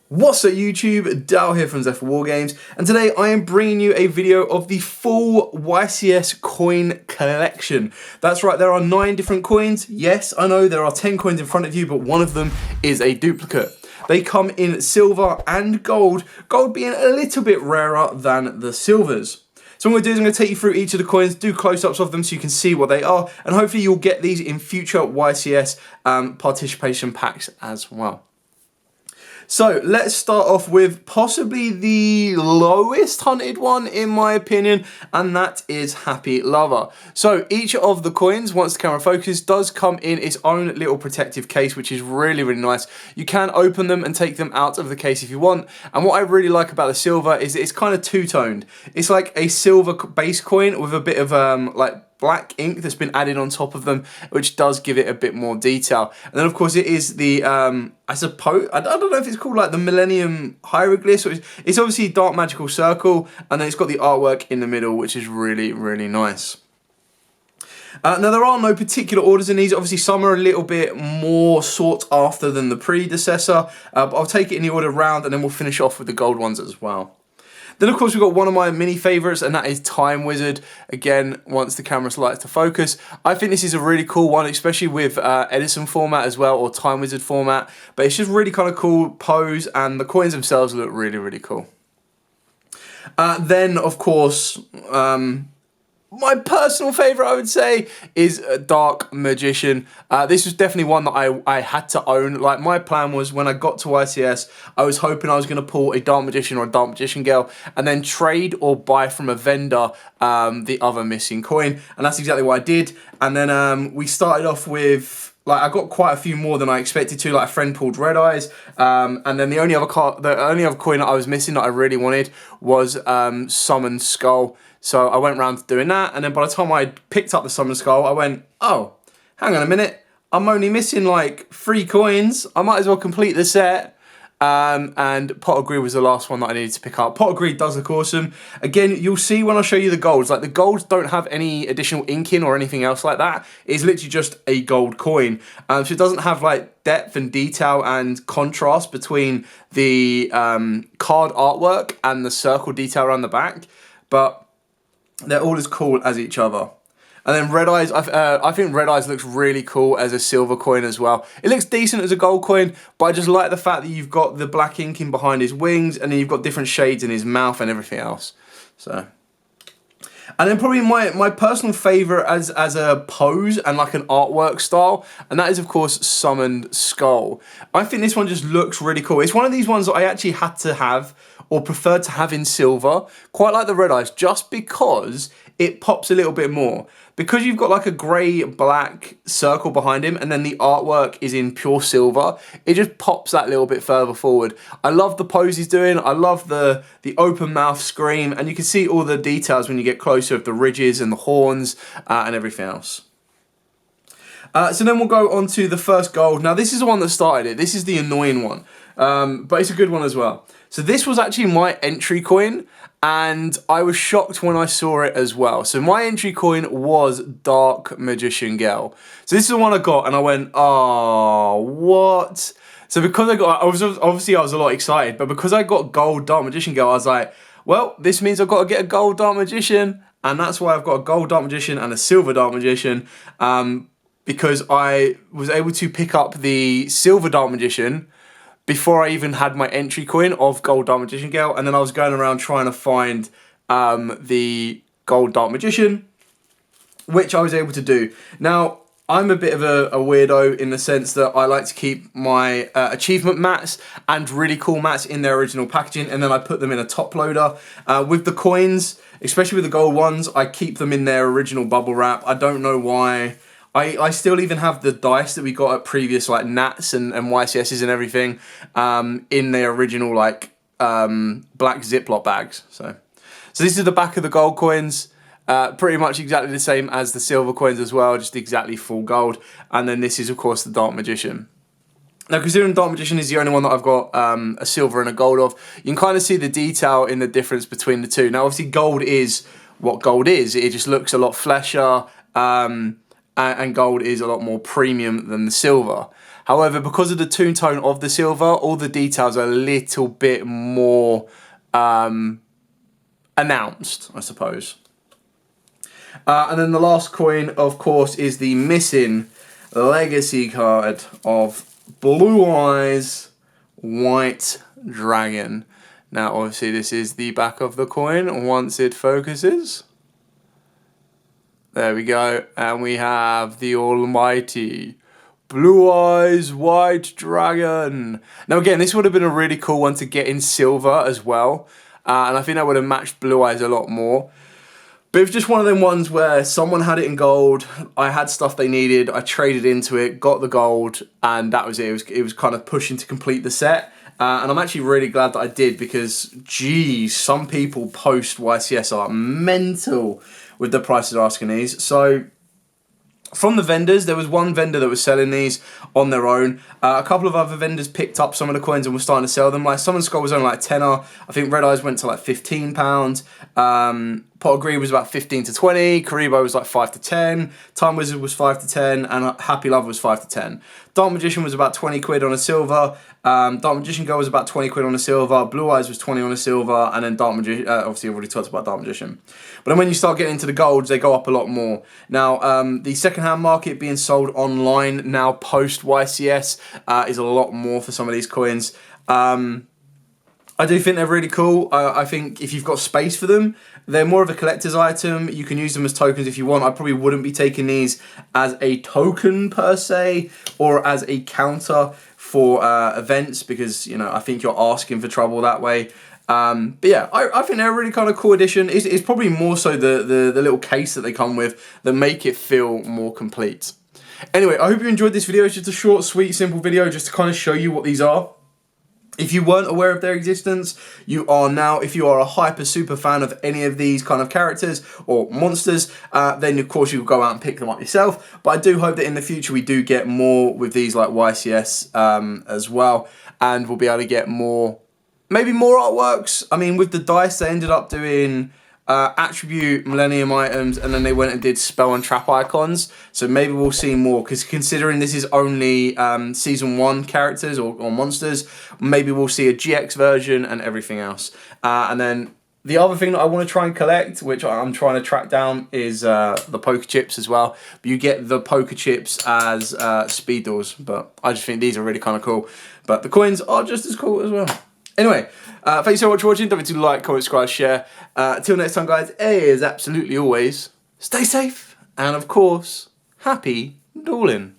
What's up YouTube, Dal here from Zephyr Wargames, and today I am bringing you a video of the full YCS coin collection. That's right, there are 9 different coins. Yes, I know there are 10 coins in front of you, but one of them is a duplicate. They come in silver and gold, gold being a little bit rarer than the silvers. So what I'm going to do is I'm going to take you through each of the coins, do close-ups of them so you can see what they are, and hopefully you'll get these in future YCS participation packs as well. So let's start off with possibly the lowest hunted one in my opinion, and that is Happy Lover. So each of the coins, once the camera focuses, does come in its own little protective case, which is really, really nice. You can open them and take them out of the case if you want. And what I really like about the silver is it's kind of two-toned. It's like a silver base coin with a bit of like black ink that's been added on top of them, which does give it a bit more detail. And then of course it is the I suppose I don't know if it's called like the Millennium Hieroglyph. So it's obviously Dark Magical Circle, and then it's got the artwork in the middle, which is really, really nice. Now there are no particular orders in these. Obviously some are a little bit more sought after than the predecessor, but I'll take it in the order round, and then we'll finish off with the gold ones as well. Then of course we've got one of my mini favourites, and that is Time Wizard. Again, once the camera starts to focus, I think this is a really cool one, especially with Edison format as well, or Time Wizard format. But it's just really kind of cool pose, and the coins themselves look really, really cool. Then of course, my personal favourite, I would say, is Dark Magician. This was definitely one that I had to own. Like, my plan was, when I got to YCS, I was hoping I was going to pull a Dark Magician or a Dark Magician Girl, and then trade or buy from a vendor the other missing coin. And that's exactly what I did. And then we started off with, like, I got quite a few more than I expected to. Like, a friend pulled Red Eyes, and then the only other coin that I was missing that I really wanted was Summon Skull. So I went around doing that, and then by the time I picked up the Summon Skull, I went, oh, hang on a minute, I'm only missing like 3 coins. I might as well complete the set. And Pot of Greed was the last one that I needed to pick up. Pot of Greed does look awesome. Again, you'll see when I show you the golds, like the golds don't have any additional inking or anything else like that. It's literally just a gold coin. So it doesn't have like depth and detail and contrast between the card artwork and the circle detail around the back, but they're all as cool as each other. And then Red Eyes, I think Red Eyes looks really cool as a silver coin as well. It looks decent as a gold coin, but I just like the fact that you've got the black inking behind his wings, and then you've got different shades in his mouth and everything else. So, and then probably my personal favourite as a pose and like an artwork style, and that is of course Summoned Skull. I think this one just looks really cool. It's one of these ones that I actually had to have, or preferred to have in silver, quite like the Red Eyes, just because it pops a little bit more. Because you've got like a grey-black circle behind him, and then the artwork is in pure silver, it just pops that little bit further forward. I love the pose he's doing, I love the open mouth scream, and you can see all the details when you get closer of the ridges and the horns and everything else. So then we'll go on to the first gold. Now this is the one that started it. This is the annoying one, but it's a good one as well. So this was actually my entry coin, and I was shocked when I saw it as well. So my entry coin was Dark Magician Girl. So this is the one I got, and I went, oh, what? So because I was a lot excited, but because I got gold Dark Magician Girl, I was like, well, this means I've got to get a gold Dark Magician, and that's why I've got a gold Dark Magician and a silver Dark Magician, because I was able to pick up the silver Dark Magician before I even had my entry coin of gold Dark Magician Girl, and then I was going around trying to find the gold Dark Magician, which I was able to do. Now, I'm a bit of a weirdo in the sense that I like to keep my achievement mats and really cool mats in their original packaging, and then I put them in a top loader. With the coins, especially with the gold ones, I keep them in their original bubble wrap. I don't know why. I still even have the dice that we got at previous like Nats and YCSs and everything in their original like black Ziploc bags. So this is the back of the gold coins. Pretty much exactly the same as the silver coins as well, just exactly full gold. And then this is of course the Dark Magician. Now, considering Dark Magician is the only one that I've got a silver and a gold of, you can kind of see the detail in the difference between the two. Now obviously gold is what gold is. It just looks a lot flesher. And gold is a lot more premium than the silver. However, because of the toon tone of the silver, all the details are a little bit more announced, I suppose. And then the last coin, of course, is the missing legacy card of Blue Eyes White Dragon. Now, obviously, this is the back of the coin once it focuses. There we go. And we have the almighty Blue Eyes White Dragon. Now, again, this would have been a really cool one to get in silver as well. And I think that would have matched Blue Eyes a lot more. But it was just one of them ones where someone had it in gold, I had stuff they needed, I traded into it, got the gold, and that was it. It was kind of pushing to complete the set. And I'm actually really glad that I did because, geez, some people post YCS are mental with the prices asking these. So from the vendors, there was one vendor that was selling these on their own. A couple of other vendors picked up some of the coins and were starting to sell them. Like Summon Skull was only like tenner. I think Red Eyes went to like £15. Pot of Greed was about 15 to 20. Karibo was like 5 to 10. Time Wizard was 5 to 10. And Happy Love was 5 to 10. Dark Magician was about 20 quid on a silver. Dark Magician Girl was about 20 quid on a silver. Blue Eyes was 20 on a silver. And then Dark Magician, obviously I've already talked about Dark Magician. But then when you start getting into the golds, they go up a lot more. Now, the second-hand market being sold online now post YCS is a lot more for some of these coins. I do think they're really cool. I think if you've got space for them, they're more of a collector's item. You can use them as tokens if you want. I probably wouldn't be taking these as a token per se or as a counter for events because, you know, I think you're asking for trouble that way. But yeah, I think they're a really kind of cool addition. It's probably more so the little case that they come with that make it feel more complete. Anyway, I hope you enjoyed this video. It's just a short, sweet, simple video just to kind of show you what these are. If you weren't aware of their existence, you are now. If you are a hyper super fan of any of these kind of characters or monsters, then of course you'll go out and pick them up yourself. But I do hope that in the future we do get more with these like YCS as well. And we'll be able to get more, maybe more artworks. I mean, with the dice, they ended up doing attribute millennium items and then they went and did spell and trap icons, so maybe we'll see more because considering this is only season 1 characters or monsters, maybe we'll see a GX version and everything else. And then the other thing that I want to try and collect, which I'm trying to track down, is the poker chips as well. But you get the poker chips as speed doors, but I just think these are really kind of cool, but the coins are just as cool as well. Anyway, thanks so much for watching. Don't forget to like, comment, subscribe, share. Till next time, guys, as absolutely always, stay safe. And of course, happy dueling.